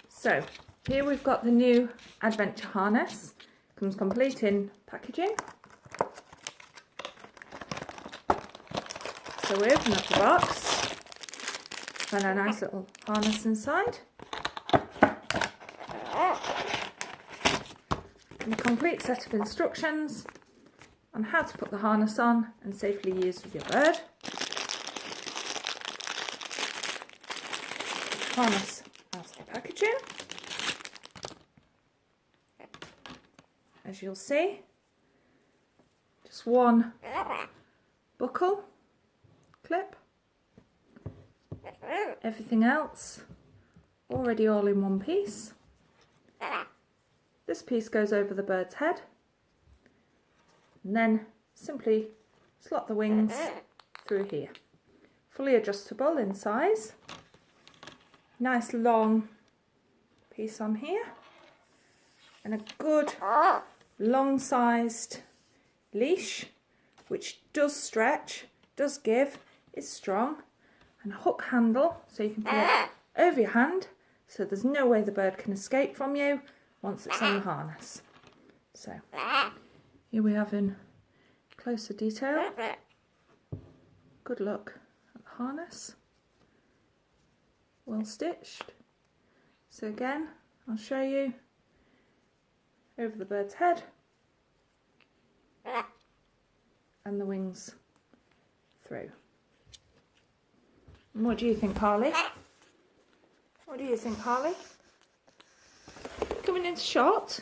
So here we've got the new adventure harness. Comes complete in packaging. So we open up the box, find a nice little harness inside. And a complete set of instructions on how to put the harness on and safely use with your bird. Harness as the packaging. As you'll see, just one buckle clip. Everything else already all in one piece. This piece goes over the bird's head, and then simply slot the wings through here. Fully adjustable in size. Nice long piece on here, and a good long sized leash which does stretch, does give, is strong, and a hook handle so you can put it over your hand so there's no way the bird can escape from you once it's on the harness. So here we have in closer detail. Good look at the harness. Well stitched. So again, I'll show you over the bird's head and the wings through. And what do you think, Harley? What do you think, Harley? Coming into shot.